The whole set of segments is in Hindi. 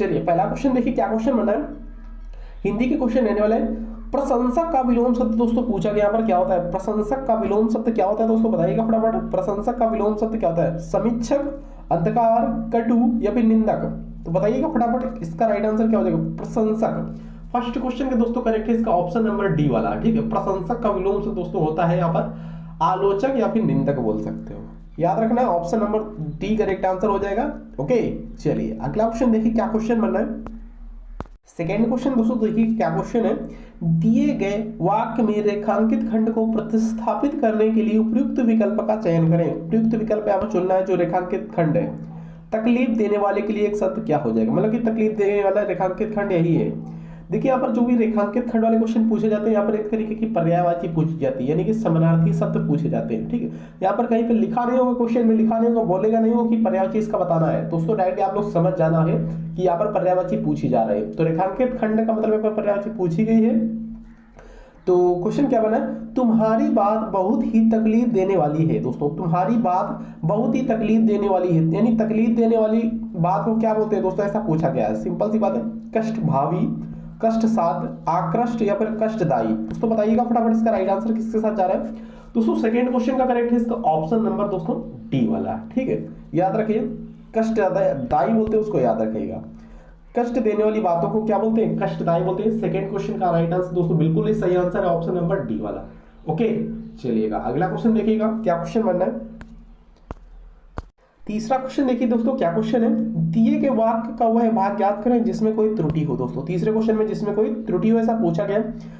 चलिए पहला क्वेश्चन देखिए क्या क्वेश्चन बना है, हिंदी के क्वेश्चन रहने वाले हैं। प्रशंसक का विलोम शब्द दोस्तों पूछा गया, यहाँ पर क्या होता है, प्रशंसक का विलोम शब्द क्या होता है दोस्तों बताइएगा फटाफट। प्रशंसक का विलोम शब्द क्या होता है, समीक्षक, अंधकार, कटु या फिर निंदक। तो बताइएगा फटाफट इसका राइट आंसर क्या हो जाएगा, प्रशंसक। फर्स्ट क्वेश्चन के दोस्तों करेक्ट है इसका ऑप्शन नंबर डी वाला, ठीक है। प्रशंसक का विलोम शब्द दोस्तों होता है यहाँ पर आलोचक या फिर निंदक बोल सकते हो, याद रखना है option number D correct answer हो जाएगा। ओके चलिए अगला क्वेश्चन देखिए क्या क्वेश्चन बन रहा है। सेकेंड क्वेश्चन दोस्तों देखिए क्या क्वेश्चन है, दिए गए वाक्य में रेखांकित खंड को प्रतिस्थापित करने के लिए उपयुक्त विकल्प का चयन करें। उपयुक्त विकल्प यहाँ पर चुनना है जो रेखांकित खंड है। तकलीफ देने वाले के लिए एक शब्द क्या हो जाएगा, मतलब कि तकलीफ देने वाला रेखांकित खंड यही है। देखिए यहाँ पर जो भी रेखांकित खंड वाले क्वेश्चन पूछे जाते हैं यहाँ पर एक तरीके की पर्यायवाची पूछी जाती है, यानी कि समानार्थी शब्द पूछे जाते हैं, ठीक है। यहाँ पर कहीं पे लिखा नहीं होगा, क्वेश्चन में लिखा नहीं होगा, बोलेगा नहीं होगा कि पर्यायवाची इसका बताना है दोस्तों, डायरेक्टली आप लोग समझ जाना है कि यहाँ पर पर्यायवाची पूछी जा रही है। तो रेखांकित खंड का मतलब यहाँ पर पर्यायवाची पूछी गई है। तो क्वेश्चन क्या बना, तुम्हारी बात बहुत ही तकलीफ देने वाली है। दोस्तों तुम्हारी बात बहुत ही तकलीफ देने वाली है, यानी तकलीफ देने वाली बात को क्या बोलते हैं दोस्तों, ऐसा पूछा गया है। सिंपल सी बात है, कष्ट भावी, कष्ट साध, आकृष्ट या फिर कष्टदायी। दोस्तों बताइएगा फटाफट इसका राइट आंसर किसके साथ जा रहा है। दोस्तों सेकंड क्वेश्चन का करेक्ट है इसका ऑप्शन नंबर दोस्तों डी वाला, ठीक है। याद रखिए कष्टदायी बोलते हैं उसको, याद रखिएगा। कष्ट देने वाली बातों को क्या बोलते हैं, कष्टदायी बोलते हैं। सेकंड क्वेश्चन का राइट आंसर दोस्तों बिल्कुल ही सही आंसर है ऑप्शन नंबर डी वाला। ओके चलिएगा अगला क्वेश्चन देखिएगा क्या क्वेश्चन बनना है। तीसरा क्वेश्चन देखिए दोस्तों क्या क्वेश्चन है, दिए के वाक्य का वह भाग ज्ञात करें जिसमें कोई त्रुटि हो। दोस्तों तीसरे क्वेश्चन में जिसमें कोई त्रुटि हो ऐसा पूछा गया।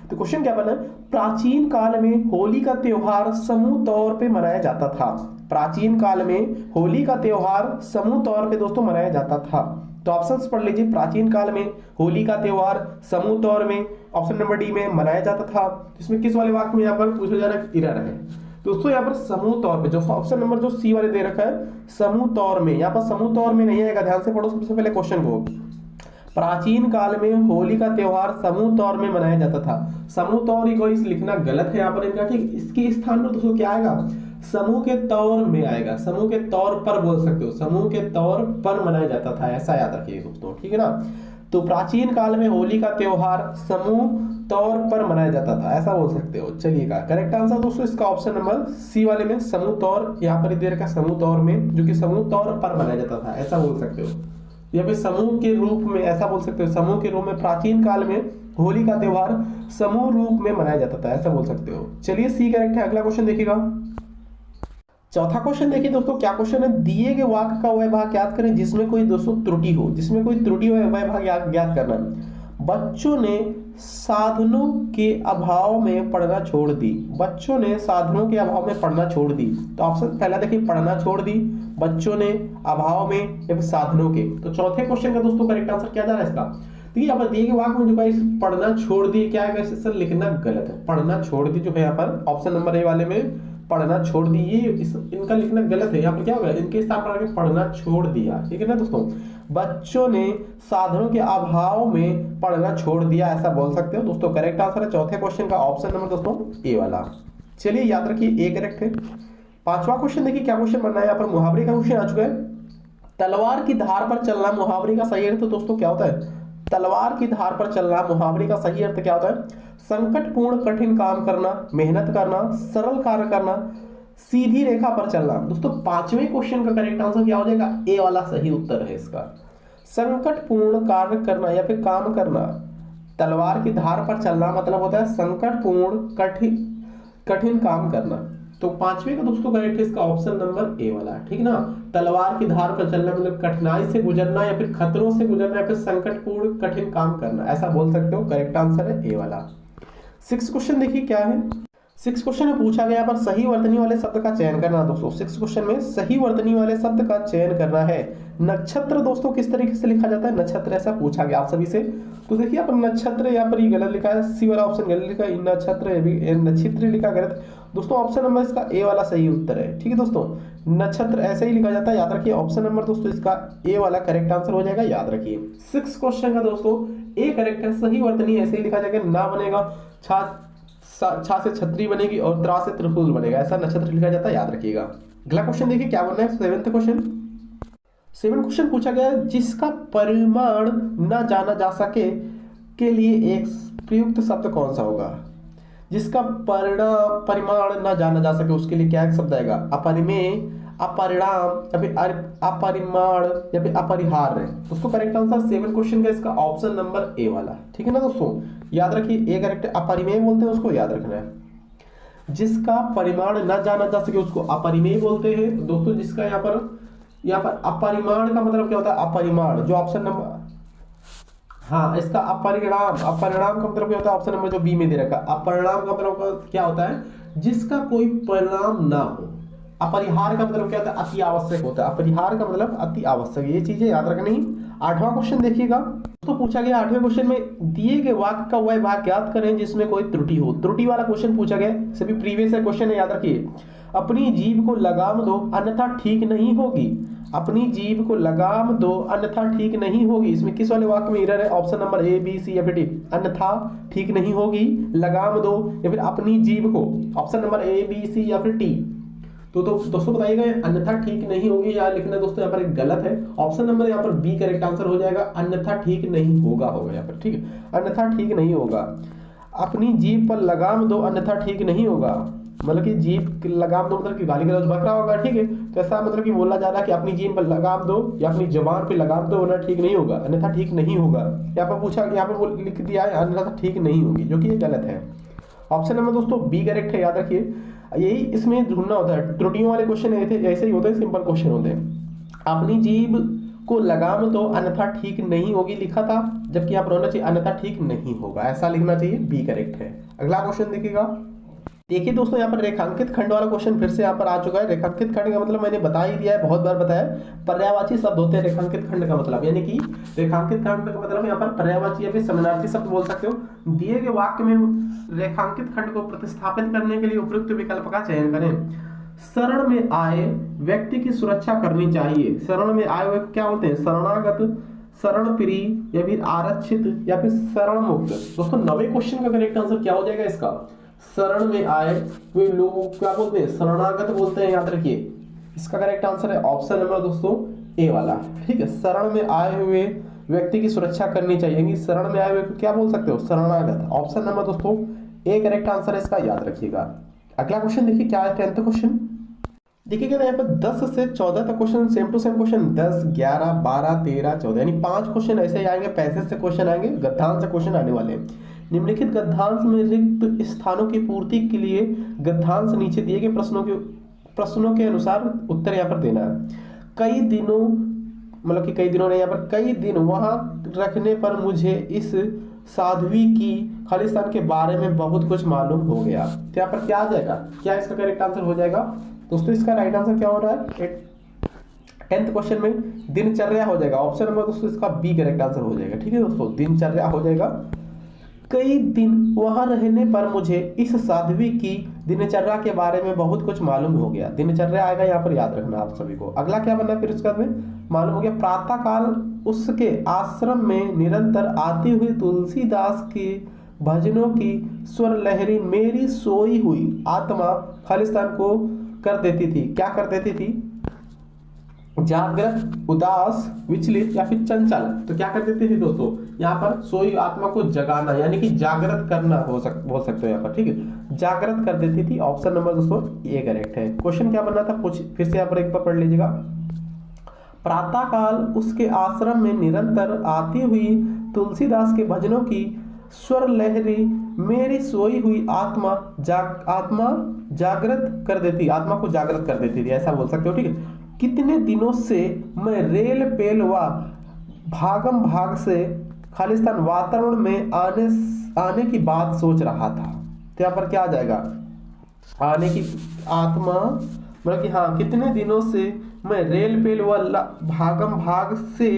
तो क्वेश्चन क्या बना है, प्राचीन काल में होली का त्योहार समूह तौर पे मनाया जाता था। प्राचीन काल में होली का त्योहार समूह तौर पे दोस्तों मनाया जाता था। तो ऑप्शंस पढ़ लीजिए, प्राचीन काल में होली का त्योहार समूह तौर में ऑप्शन नंबर डी में मनाया जाता था। इसमें किस वाले वाक्य में यहाँ पर पूछा जा रहा है, एरर है दोस्तों। यहाँ पर समूह तौर पे जो ऑप्शन नंबर जो सी वाले दे रखा है समूह तौर में, यहाँ पर समूह तौर में नहीं आएगा, ध्यान से पढ़ो सबसे पहले क्वेश्चन को। प्राचीन काल में होली का त्योहार समूह तौर में मनाया जाता था। समूह तौर ही कोई लिखना गलत है यहाँ पर इनका, ठीक। इसके स्थान पर दोस्तों क्या आएगा, समूह के तौर में आएगा, समूह के तौर पर बोल सकते हो, समूह के तौर पर मनाया जाता था, ऐसा याद रखिए दोस्तों, ठीक है ना। तो प्राचीन काल में होली का त्योहार समूह तौर पर मनाया जाता था, ऐसा बोल सकते हो। चलिएगा करेक्ट आंसर दोस्तों इसका ऑप्शन नंबर सी वाले में समूह तौर, यहाँ पर दे रखा समूह तौर में, जो कि समूह तौर पर मनाया जाता था, ऐसा बोल सकते हो। या फिर समूह के रूप में ऐसा बोल सकते हो, समूह के रूप में प्राचीन काल में होली का त्योहार समूह रूप में मनाया जाता था, ऐसा बोल सकते हो। चलिए सी करेक्ट है। अगला क्वेश्चन देखिएगा, चौथा क्वेश्चन देखिए दोस्तों क्या क्वेश्चन है, दिए गए वाक्य का वह भाग ज्ञात करें जिसमें कोई दोस्तों त्रुटि हो। जिसमें कोई त्रुटि हो वह भाग ज्ञात करना। बच्चों ने साधनों के अभाव में पढ़ना छोड़ दी। बच्चों ने साधनों के अभाव में पढ़ना छोड़ दी। तो ऑप्शन पहला देखिए, पढ़ना छोड़ दी, बच्चों ने, अभाव में या फिर साधनों के। तो चौथे क्वेश्चन का दोस्तों करेक्ट आंसर क्या जा रहा है इसका, देखिए यहाँ पर दिए गए वाक्य में जो गाइस पढ़ना छोड़ दी क्या है, सर लिखना गलत है। पढ़ना छोड़ दी जो है यहाँ पर ऑप्शन नंबर ए वाले में पढ़ना छोड़ दी, ये इनका लिखना गलत है। यहाँ पर क्या होगा, इनके स्थान पर आगे पढ़ना छोड़ दिया, ठीक है ना दोस्तों। बच्चों ने साधनों के अभाव में पढ़ना छोड़ दिया, ऐसा बोल सकते हो दोस्तों। करेक्ट आंसर है चौथे क्वेश्चन का ऑप्शन नंबर दोस्तों ए वाला। चलिए याद रखिए ए करेक्ट है। पांचवा क्वेश्चन देखिए क्या क्वेश्चन बनना है, यहाँ पर मुहावरे का क्वेश्चन आ चुका है। तलवार की धार पर चलना मुहावरे का सही अर्थ दोस्तों क्या होता है, तलवार की धार पर चलना मुहावरे का सही अर्थ क्या होता है, संकटपूर्ण कठिन काम करना, मेहनत करना, सरल कार्य करना, सीधी रेखा पर चलना। दोस्तों पांचवें क्वेश्चन का करेक्ट आंसर क्या हो जाएगा, ए वाला सही उत्तर है इसका। संकटपूर्ण कार्य करना या फिर काम करना, तलवार की धार पर चलना मतलब होता है संकटपूर्ण कठिन काम करना। तो पांचवें का दोस्तों करेक्ट है इसका ऑप्शन नंबर ए वाला, ठीक ना। तलवार की धार पर चलना मतलब कठिनाई से गुजरना या फिर खतरों से गुजरना या फिर संकटपूर्ण कठिन काम करना, ऐसा बोल सकते हो। करेक्ट आंसर है ए वाला। 6 क्वेश्चन देखिए क्या है। 6 क्वेश्चन में पूछा गया पर सही वर्तनी वाले शब्द का चयन करना। दोस्तों 6 क्वेश्चन में सही वर्तनी वाले शब्द का चयन करना है। नक्षत्र दोस्तों किस तरीके से लिखा जाता है, नक्षत्र ऐसा पूछा गया आप सभी से। तो देखिए यहाँ पर नक्षत्र यहाँ पर ये गलत लिखा है, सी वाला ऑप्शन गलत लिखा है, नक्षत्र नक्षत्र लिखा गलत। दोस्तों ऑप्शन नंबर इसका ए वाला सही उत्तर है, ठीक है दोस्तों। नक्षत्र ऐसे ही लिखा जाता है, याद रखिए। ऑप्शन नंबर दोस्तों इसका ए वाला करेक्ट आंसर हो जाएगा, याद रखिए। 6 क्वेश्चन का दोस्तों ए करेक्ट है, सही वर्तनी ऐसे ही लिखा जाएगा, ना बनेगा छा से छतरी बनेगी और त्रा से त्रिशूल बनेगा, ऐसा नक्षत्र लिखा जाता है, याद रखिएगा। अगला क्वेश्चन देखिए क्या बनना है, 7th क्वेश्चन। 7 क्वेश्चन पूछा गया है, जिसका परिमाण न जाना जा सके के लिए एक प्रयुक्त शब्द कौन सा होगा। जिसका परिमाण न जाना जा सके उसके लिए क्या एक शब्द आएगा, अपरिमेय, अपरिणाम या फिर अपरिमाण या फिर अपरिहार्य। दोस्तों करेक्ट आंसर 7 क्वेश्चन का इसका ऑप्शन नंबर ए वाला, ठीक है ना दोस्तों। याद रखिए, ए करेक्ट, अपरिमेय बोलते हैं उसको, याद रखना है। जिसका परिमाण न जाना जा सके उसको अपरिमेय बोलते हैं दोस्तों। जिसका यहाँ पर अपरिमाण का मतलब क्या होता है, अपरिमाण, जो ऑप्शन नंबर, हाँ इसका अपरिणाम, अपरिणाम का मतलब क्या होता है, ऑप्शन नंबर जो बी में दे रखा है। अपरिणाम का मतलब क्या होता है, जिसका कोई परिणाम ना हो। अपरिहार का मतलब क्या होता है, अति आवश्यक होता है। अपरिहार का मतलब अति आवश्यक, ये चीजें याद रखनी। 8वां क्वेश्चन देखिएगा तो पूछा गया 8वें क्वेश्चन में दिए गए वाक्य का वह भाग ज्ञात करें जिसमें कोई त्रुटि हो। त्रुटि वाला क्वेश्चन पूछा गया, सभी प्रीवियस क्वेश्चन है, याद रखिए। अपनी जीभ को लगाम दो अन्यथा ठीक नहीं होगी। अपनी जीभ को लगाम दो अन्यथा ठीक नहीं होगी, इसमें किस वाले वाक्य में एरर है, option number A B C या फिर डी। अन्यथा ठीक नहीं होगी, लगाम दो या फिर अपनी जीभ को, option number A B C या फिर टी। तो दोस्तों बताइएगा, अन्यथा ठीक नहीं होगी या लिखना दोस्तों यहाँ पर एक गलत है। ऑप्शन नंबर यहाँ पर बी करेक्ट आंसर हो जाएगा, अन्यथा ठीक नहीं होगा होगा यहाँ पर, ठीक है, अन्यथा ठीक नहीं होगा। अपनी जीभ पर लगाम दो अन्यथा ठीक नहीं होगा, मतलब कि जीभ लगाम दो मतलब कि गाली गलौज बक रहा होगा, ठीक है। तो ऐसा मतलब कि बोला जा रहा है कि अपनी जीभ पर लगाम दो या अपनी जबान पे लगाम दो वरना ठीक नहीं होगा, अन्यथा ठीक नहीं होगा। यहाँ पर पूछा, यहाँ पर लिख दिया है अन्यथा ठीक नहीं होगी, जो कि ये गलत है। ऑप्शन नंबर दोस्तों बी करेक्ट है, याद रखिए। यही इसमें ढूंढना होता है, त्रुटियों वाले क्वेश्चन ऐसे ही होते हैं, सिंपल क्वेश्चन होते हैं। अपनी जीभ को लगाम दो अन्यथा ठीक नहीं होगी लिखा था, जबकि यहाँ पर होना चाहिए अन्यथा ठीक नहीं होगा, ऐसा लिखना चाहिए, बी करेक्ट है। अगला क्वेश्चन देखिएगा। देखिए दोस्तों यहाँ पर रेखांकित खंड वाला क्वेश्चन फिर से यहाँ पर आ चुका है। रेखांकित खंड का मतलब मैंने बता ही दिया है, बहुत बार बताया। पर्यायवाची शब्द होते हैं रेखांकित खंड का मतलब, यानी कि रेखांकित खंड का मतलब यहाँ पर पर्यायवाची या फिर समानार्थी शब्द बोल सकते हो। दिए गए वाक्य में रेखांकित खंड को प्रतिस्थापित करने के लिए उपयुक्त विकल्प का चयन करें। शरण में आए व्यक्ति की सुरक्षा करनी चाहिए। शरण में आए हुए क्या बोलते हैं, शरणागत, शरण प्रिय या फिर आरक्षित या फिर शरण मुक्त। दोस्तों 9वें क्वेश्चन का करेक्ट आंसर क्या हो जाएगा इसका, शरण में आए हुए लोगों को क्या बोलते हैं, शरणागत बोलते हैं, याद रखिए। इसका करेक्ट आंसर है ऑप्शन नंबर दोस्तों ए वाला, ठीक है। शरण में आए हुए व्यक्ति की सुरक्षा करनी चाहिए, शरण में आए हुए को क्या बोल सकते हो, शरणागत। ऑप्शन नंबर दोस्तों ए करेक्ट आंसर है इसका, याद रखिएगा। अगला क्वेश्चन देखिए क्या है, 10th क्वेश्चन देखिएगा। यहाँ पर 10 से 14 तक question same to same question, 10, 11, 12, 13, 14 यानी 5 क्वेश्चन ऐसे ही आएंगे। पैसेज से क्वेश्चन आएंगे, गद्यांश से क्वेश्चन आने वाले हैं। निम्नलिखित गद्यांश में रिक्त स्थानों की पूर्ति के लिए गद्यांश नीचे दिए गए प्रश्नों के अनुसार उत्तर यहाँ पर देना है। कई दिनों मतलब कि कई दिनों ने यहाँ पर कई दिन वहां रखने पर मुझे इस साध्वी की खालिस्तान के बारे में बहुत कुछ मालूम हो गया। तो यहाँ पर क्या आ जाएगा, क्या इसका करेक्ट आंसर हो जाएगा दोस्तों। इसका राइट आंसर क्या हो रहा है, 10th क्वेश्चन में दिनचर्या हो जाएगा। ऑप्शन नंबर दोस्तों इसका बी करेक्ट आंसर हो जाएगा, ठीक है दोस्तों, दिनचर्या हो जाएगा। कई दिन वहां रहने पर मुझे इस साध्वी की दिनचर्या के बारे में बहुत कुछ मालूम हो गया। दिनचर्या आएगा यहाँ पर, याद रखना आप सभी को। अगला क्या बनना है फिर उसके बाद में, मालूम हो गया। प्रातः काल उसके आश्रम में निरंतर आती हुई तुलसीदास के भजनों की स्वर लहरी मेरी सोई हुई आत्मा खालिस्तान को कर देती थी। क्या कर देती थी, जागृत, उदास, विचलित या फिर चंचल। तो क्या कर देती थी दोस्तों, यहाँ पर सोई आत्मा को जगाना यानी कि जागृत करना बोल सकते हो यहाँ पर, ठीक है, जागृत कर देती थी। ऑप्शन नंबर दोस्तों ये करेक्ट है। क्वेश्चन क्या बनना था, फिर से यहाँ पर एक बार पढ़ लीजिएगा। प्रातः काल उसके आश्रम में निरंतर आती हुई तुलसीदास के भजनों की स्वर लहरी मेरी सोई हुई आत्मा जागृत कर देती, आत्मा को जागृत कर देती थी, ऐसा बोल सकते हो, ठीक है। कितने दिनों से मैं रेल पेल व भागम भाग से खालिस्तान वातावरण में आने की बात सोच रहा था। तो यहाँ पर क्या आ जाएगा, आने की आत्मा मतलब कि हाँ, कितने दिनों से मैं रेल पेल व भागम भाग से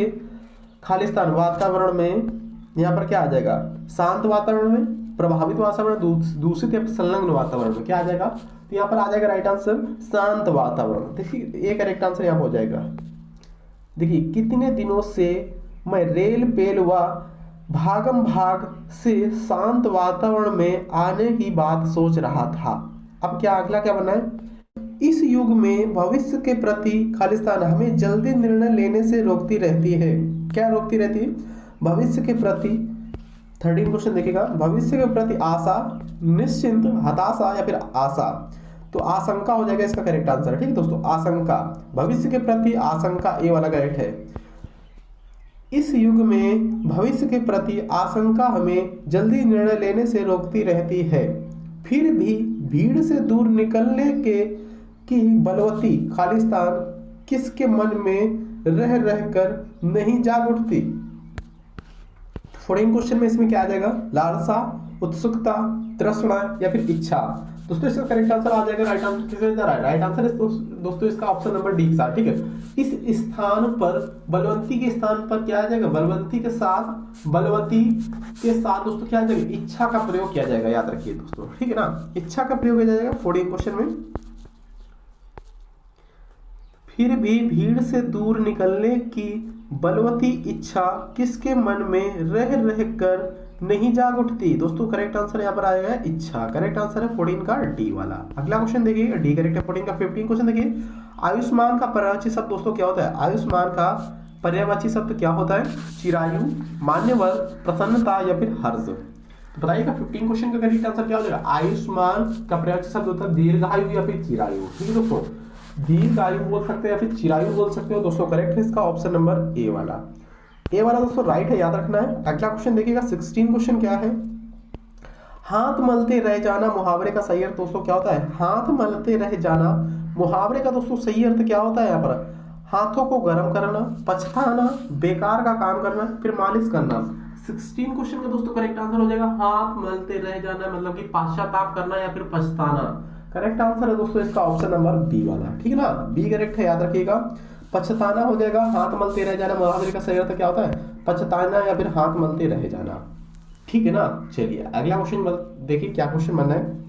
खालिस्तान वातावरण में, यहाँ पर क्या आ जाएगा, शांत वातावरण में, प्रभावित वातावरण, दूषित या संलग्न वातावरण में क्या आ जाएगा। तो यहाँ पर आ जाएगा राइट आंसर शांत वातावरण। देखिए ये करेक्ट आंसर यहाँ हो जाएगा। देखिए कितने दिनों से मैं रेल पेल व भागम भाग से शांत वातावरण में आने की बात सोच रहा था। अब क्या अगला क्या बना है, इस युग में भविष्य के प्रति खालिस्तान हमें जल्दी निर्णय लेने से रोकती रहती है। क्या रोकती रहती है? भविष्य के प्रति 13 क्वेश्चन देखिएगा, भविष्य के प्रति आशा, निश्चिंत, हताशा या फिर आशा। तो आशंका हो जाएगा इसका करेक्ट आंसर। ठीक है दोस्तों, आशंका, भविष्य के प्रति आशंका, ए वाला करेक्ट है। इस युग में भविष्य के प्रति आशंका हमें जल्दी निर्णय लेने से रोकती रहती है, फिर भी भीड़ से दूर निकलने की बलवती खालिस्तान किसके मन में रह रहकर नहीं जाग उठती? 14 क्वेश्चन में इसमें क्या आ जाएगा? लालसा, उत्सुकता, तृष्णा या फिर इच्छा। दोस्तों इसका करेक्ट आंसर आ जाएगा, राइट आंसर किसमें जा रहा है? राइट आंसर दोस्तों इसका ऑप्शन नंबर डी के साथ। ठीक है, इस स्थान पर बलवंती के स्थान पर क्या आ जाएगा? बलवती के साथ दोस्तों क्या आ जाएगा? इच्छा का प्रयोग किया जाएगा, याद रखिए दोस्तों। ठीक है ना, इच्छा का प्रयोग किया जाएगा 14 क्वेश्चन में। फिर भी भीड़ से दूर निकलने की बलवती इच्छा किसके मन में रह कर नहीं जाग उठती? दोस्तों करेक्ट आंसर यहाँ पर आएगा इच्छा। करेक्ट आंसर है 14 का डी वाला। अगला क्वेश्चन देखिए, डी करेक्ट है 14 का। 15 क्वेश्चन देखिए, आयुष्मान का पर्यायवाची शब्द दोस्तों क्या होता है? आयुष्मान का पर्यायवाची शब्द क्या होता है? चिरायु, मान्यवर, प्रसन्नता या फिर हर्ष। तो बताइएगा 15 क्वेश्चन का करेक्ट आंसर क्या हो जाएगा? आयुष्मान का पर्यायवाची शब्द होता है दीर्घायु या फिर चिरायु। ठीक है दोस्तों, दीर्घायु बोल सकते हैं या फिर चिरायु बोल सकते हो दोस्तों। करेक्ट है इसका ऑप्शन नंबर ए वाला। ए वाला दोस्तों राइट है, याद रखना है। अगला क्वेश्चन देखिएगा 16 क्वेश्चन क्या है? हाथ मलते रह जाना मुहावरे का सही अर्थ दोस्तों क्या होता है? हाथ मलते रह जाना मुहावरे का दोस्तों सही अर्थ क्या होता है? यहाँ पर हाथों को गर्म करना, पछताना, बेकार का काम करना, फिर मालिश करना। 16 क्वेश्चन का दोस्तों करेक्ट आंसर हो जाएगा हाथ मलते रह जाना, मतलब कि पश्चाताप करना या फिर पछताना। करेक्ट आंसर है दोस्तों इसका ऑप्शन नंबर बी वाला। ठीक है ना, बी करेक्ट है, याद रखिएगा। पछताना हो जाएगा, हाथ मलते रह जाना मुहावरे का सही अर्थ क्या होता है? पछताना या फिर हाथ मलते रह जाना। ठीक है ना, चलिए अगला क्वेश्चन देखिए क्या क्वेश्चन बनना है।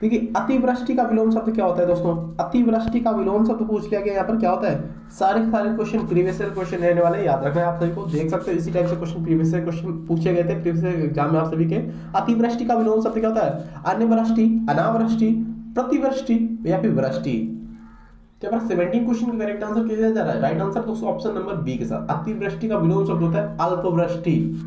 देखिए अतिवृष्टि का विलोम शब्द क्या होता है दोस्तों? अतिवृष्टि का विलोम शब्द पूछ लिया गया, यहाँ पर क्या होता है? सारे क्वेश्चन प्रीवियस ईयर क्वेश्चन रहने वाले, याद रखना है आप सभी को। देख सकते हो इसी टाइप से क्वेश्चन प्रीवियस ईयर क्वेश्चन पूछे गए थे प्रीवियस ईयर एग्जाम में आप सभी के। अतिवृष्टि का विलोम शब्द क्या होता है? अन्यवृष्टि, अनावृष्टि, प्रतिवृष्टि या फिर वृष्टि। तो 17 क्वेश्चन का करेक्ट आंसर किया जा रहा है? राइट आंसर दोस्तों ऑप्शन नंबर बी के साथ। अतिवृष्टि का विलोम शब्द होता है अल्पवृष्टि,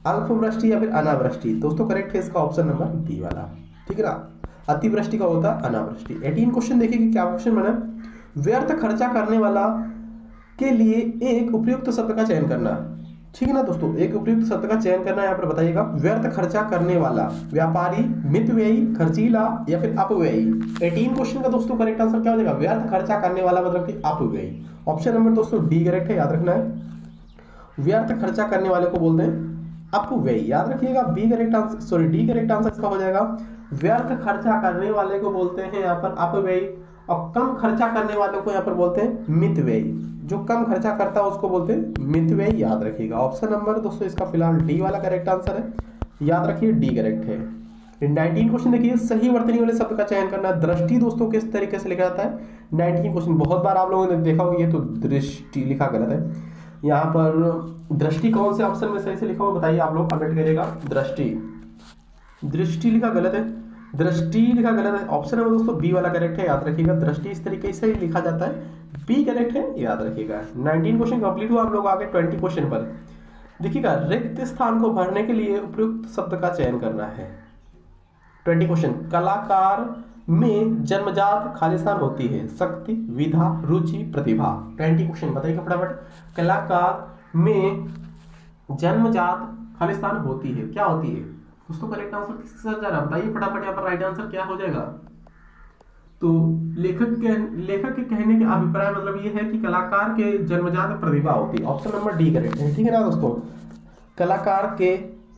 अल्पवृष्टि या फिर अनावृष्टि। दोस्तों करेक्ट है इसका ऑप्शन नंबर बी वाला। ठीक है ना, अतिवृष्टि का होता है अनावृष्टि। 18 क्वेश्चन देखिए कि क्या क्वेश्चन बना? व्यर्थ खर्चा करने वाला के लिए एक उपयुक्त शब्द का चयन करना। ठीक है ना दोस्तों, एक उपयुक्त शब्द का चयन करना है। यहाँ पर बताइएगा, व्यर्थ खर्चा करने वाला, व्यापारी, मितव्ययी, खर्चीला या फिर अपव्ययी। 18 क्वेश्चन का दोस्तों करेक्ट आंसर क्या हो जाएगा? व्यर्थ खर्चा करने वाला मतलब कि अपव्ययी। ऑप्शन नंबर दोस्तों डी करेक्ट है, याद रखना है। व्यर्थ खर्चा करने वाले को बोलते हैं अपव्ययी, याद रखिएगा। B correct answer, sorry D correct answer इसका हो जाएगा व्यर्थ खर्चा करने वाले को बोलते हैं यहाँ पर अपव्ययी, और कम खर्चा करने वाले को यहाँ पर बोलते हैं मितव्ययी। जो कम खर्चा करता है उसको बोलते हैं मितव्ययी, याद रखिएगा। ऑप्शन नंबर दोस्तों इसका फिलहाल डी वाला करेक्ट आंसर है, याद रखिए डी करेक्ट है। 19 क्वेश्चन देखिए, सही वर्तनी वाले शब्द का चयन करना। दृष्टि दोस्तों किस तरीके से लिखा जाता है? 19 क्वेश्चन बहुत बार आप लोगों ने देखा होगा, ये तो दृष्टि लिखा गलत है। यहाँ पर दृष्टि कौन से ऑप्शन में सही से लिखा हुआ बताइए, आप लोग कमेंट करिएगा। दृष्टि लिखा गलत है, दृष्टि लिखा गलत है। ऑप्शन नंबर दोस्तों बी वाला करेक्ट है, याद रखिएगा। दृष्टि इस तरीके से लिखा जाता है, बी करेक्ट है, याद रखिएगा। 19 क्वेश्चन कंप्लीट हुआ, हम लोग आगे 20 क्वेश्चन पर। देखिएगा, रिक्त स्थान को भरने के लिए उपयुक्त शब्द का चयन करना है। 20 क्वेश्चन, कलाकार में जन्मजात खालिस्तान होती है? शक्ति, विधा, रुचि, प्रतिभा। 20 क्वेश्चन बताइएगा फटाफट। कलाकार में जन्मजात खालिस्तान होती है, क्या होती है दोस्तों? करेक्ट आंसर किसके साथ जा रहा है बताइए फटाफट। यहाँ पर राइट आंसर क्या हो जाएगा? तो लेखक के कहने के अभिप्राय मतलब ये है कि कलाकार के जन्मजात प्रतिभा होती है। ऑप्शन नंबर डी करेक्ट है। ठीक है ना दोस्तों,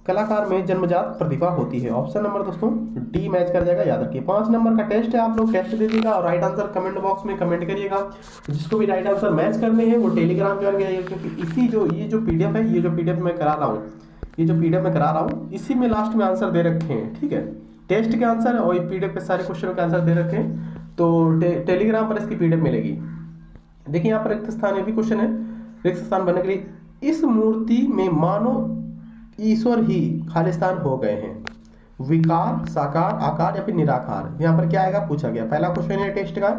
कलाकार में जन्मजात प्रतिभा होती है। ऑप्शन नंबर दोस्तों डी मैच कर जाएगा, याद रखिए। 5 नंबर का टेस्ट है, आप लोग टेस्ट दे दीजिएगा और राइट आंसर कमेंट बॉक्स में कमेंट करिएगा। जिसको भी राइट आंसर मैच करने हैं वो टेलीग्राम ज्वाइन करिएगा, क्योंकि ये जो पीडीएफ है, ये जो पीडीएफ मैं करा रहा हूँ, इसी में लास्ट में आंसर दे रखे हैं। ठीक है, टेस्ट के आंसर और पीडीएफ के सारे क्वेश्चनों के आंसर दे रखे हैं, तो टेलीग्राम पर इसकी पीडीएफ मिलेगी। देखिए यहाँ पर रिक्त स्थान, ये भी क्वेश्चन है। रिक्त स्थान बनने के लिए इस मूर्ति में मानो ईश्वर ही खालिस्तान हो गए हैं। विकार, साकार, आकार या फिर निराकार। यहाँ पर क्या आएगा पूछा गया। पहला क्वेश्चन है टेस्ट का।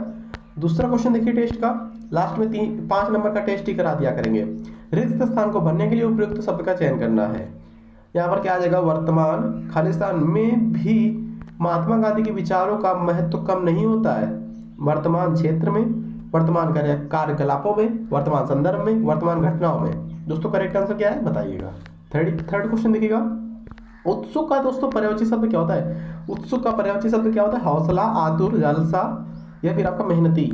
दूसरा क्वेश्चन देखिए टेस्ट का, लास्ट में 5 नंबर का टेस्ट ही करा दिया करेंगे। रिक्त स्थान को भरने के लिए उपयुक्त शब्द का चयन करना है। यहाँ पर क्या आ जाएगा, वर्तमान। खालिस्तान में भी महात्मा गांधी के विचारों का महत्व कम नहीं होता है। वर्तमान क्षेत्र में, वर्तमान कार्यकलापों में, वर्तमान संदर्भ में, वर्तमान घटनाओं में। दोस्तों करेक्ट आंसर क्या है बताइएगा। थर्ड क्वेश्चन देखिएगा। उत्सुक का दोस्तों पर्यायवाची शब्द क्या होता है? उत्सुक का पर्यायवाची शब्द क्या होता है? हौसला, आतुर, लालसा या फिर आपका मेहनती।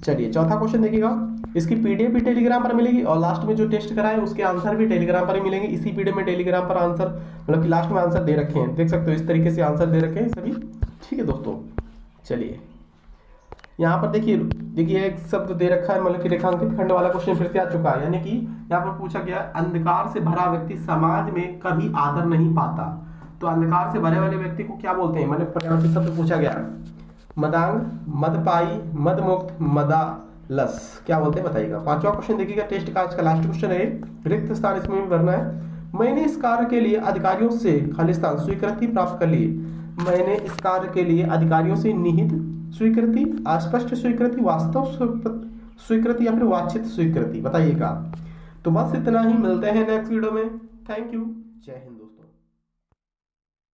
चलिए चौथा क्वेश्चन देखिएगा। इसकी पीडीएफ भी टेलीग्राम पर मिलेगी और लास्ट में जो टेस्ट कराए उसके आंसर भी टेलीग्राम पर ही मिलेंगे। इसी पीडीएफ में टेलीग्राम पर आंसर, मतलब कि लास्ट में आंसर दे रखे हैं, देख सकते हो इस तरीके से आंसर दे रखे हैं सभी। ठीक है दोस्तों, चलिए यहाँ पर देखिए एक शब्द दे रखा है, मतलब कि रेखांकित खंड वाला क्वेश्चन फिर से आ चुका है। यानी कि यहाँ पर पूछा गया, अंधकार से भरा व्यक्ति समाज में कभी आदर नहीं पाता। तो अंधकार से भरे वाले व्यक्ति को क्या बोलते हैं? मतलब पर्यायवाची शब्द पूछा गया। मदांग, मदपाई, मदमुक्त, मदालस, क्या बोलते हैं बताइएगा। पांचवा क्वेश्चन देखिएगा टेस्ट का, आज का लास्ट क्वेश्चन है। रिक्त स्थान इसमें भी भरना है। मैंने इस कार्य के लिए अधिकारियों से खालिस्तान स्वीकृति प्राप्त कर ली। मैंने इस कार्य के लिए अधिकारियों से निहित स्वीकृति, अस्पष्ट स्वीकृति, वास्तव स्वीकृति या फिर वांछित स्वीकृति बताइएगा। तो बस इतना ही, मिलते हैं नेक्स्ट वीडियो में। थैंक यू, जय हिंद दोस्तों।